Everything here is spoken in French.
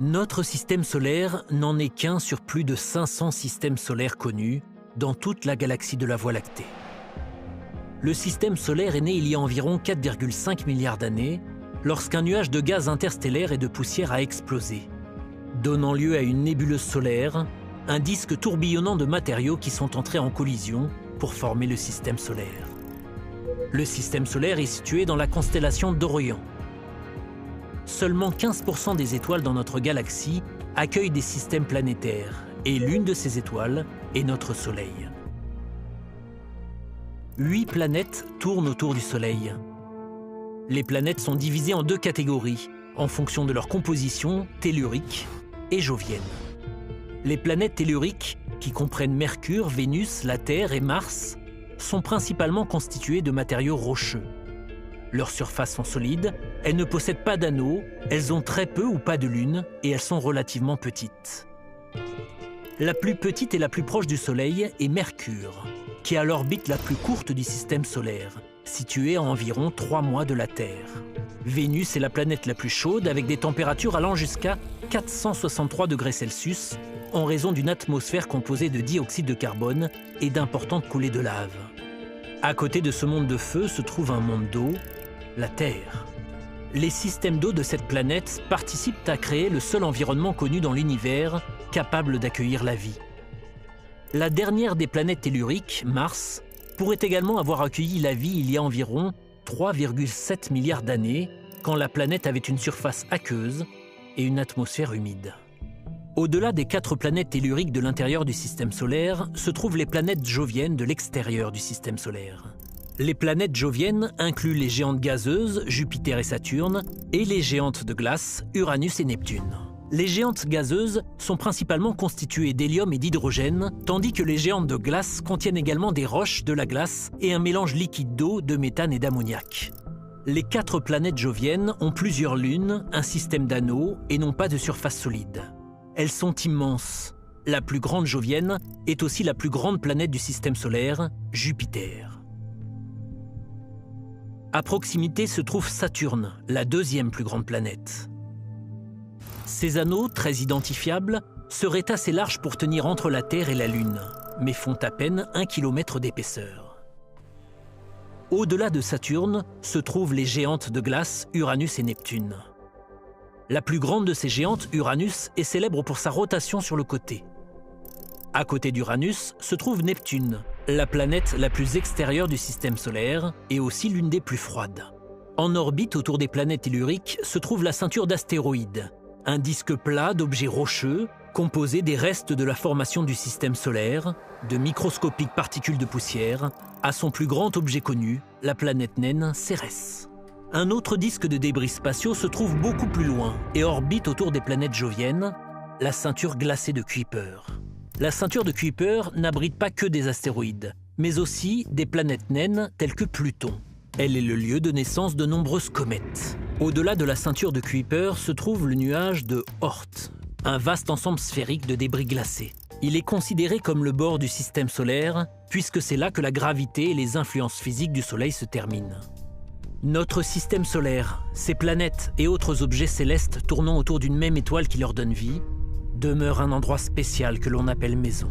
Notre système solaire n'en est qu'un sur plus de 500 systèmes solaires connus dans toute la galaxie de la Voie lactée. Le système solaire est né il y a environ 4,5 milliards d'années, lorsqu'un nuage de gaz interstellaire et de poussière a explosé, donnant lieu à une nébuleuse solaire, un disque tourbillonnant de matériaux qui sont entrés en collision pour former le système solaire. Le système solaire est situé dans la constellation d'Orion. Seulement 15% des étoiles dans notre galaxie accueillent des systèmes planétaires, et l'une de ces étoiles est notre Soleil. 8 planètes tournent autour du Soleil. Les planètes sont divisées en 2 catégories, en fonction de leur composition tellurique et jovienne. Les planètes telluriques, qui comprennent Mercure, Vénus, la Terre et Mars, sont principalement constituées de matériaux rocheux. Leurs surfaces sont solides, elles ne possèdent pas d'anneaux, elles ont très peu ou pas de lune et elles sont relativement petites. La plus petite et la plus proche du Soleil est Mercure, qui a l'orbite la plus courte du système solaire, située à environ 3 mois de la Terre. Vénus est la planète la plus chaude avec des températures allant jusqu'à 463 degrés Celsius en raison d'une atmosphère composée de dioxyde de carbone et d'importantes coulées de lave. À côté de ce monde de feu se trouve un monde d'eau, la Terre. Les systèmes d'eau de cette planète participent à créer le seul environnement connu dans l'univers capable d'accueillir la vie. La dernière des planètes telluriques, Mars, pourrait également avoir accueilli la vie il y a environ 3,7 milliards d'années, quand la planète avait une surface aqueuse et une atmosphère humide. Au-delà des 4 planètes telluriques de l'intérieur du système solaire se trouvent les planètes joviennes de l'extérieur du système solaire. Les planètes joviennes incluent les géantes gazeuses, Jupiter et Saturne, et les géantes de glace, Uranus et Neptune. Les géantes gazeuses sont principalement constituées d'hélium et d'hydrogène, tandis que les géantes de glace contiennent également des roches, de la glace et un mélange liquide d'eau, de méthane et d'ammoniac. Les 4 planètes joviennes ont plusieurs lunes, un système d'anneaux et n'ont pas de surface solide. Elles sont immenses. La plus grande jovienne est aussi la plus grande planète du système solaire, Jupiter. À proximité se trouve Saturne, la 2e plus grande planète. Ces anneaux, très identifiables, seraient assez larges pour tenir entre la Terre et la Lune, mais font à peine 1 km d'épaisseur. Au-delà de Saturne se trouvent les géantes de glace Uranus et Neptune. La plus grande de ces géantes, Uranus, est célèbre pour sa rotation sur le côté. À côté d'Uranus se trouve Neptune, la planète la plus extérieure du système solaire et aussi l'une des plus froides. En orbite autour des planètes telluriques se trouve la ceinture d'astéroïdes, un disque plat d'objets rocheux composé des restes de la formation du système solaire, de microscopiques particules de poussière, à son plus grand objet connu, la planète naine Cérès. Un autre disque de débris spatiaux se trouve beaucoup plus loin et orbite autour des planètes joviennes, la ceinture glacée de Kuiper. La ceinture de Kuiper n'abrite pas que des astéroïdes, mais aussi des planètes naines telles que Pluton. Elle est le lieu de naissance de nombreuses comètes. Au-delà de la ceinture de Kuiper se trouve le nuage de Oort, un vaste ensemble sphérique de débris glacés. Il est considéré comme le bord du système solaire, puisque c'est là que la gravité et les influences physiques du Soleil se terminent. Notre système solaire, ses planètes et autres objets célestes tournant autour d'une même étoile qui leur donne vie, demeure un endroit spécial que l'on appelle maison.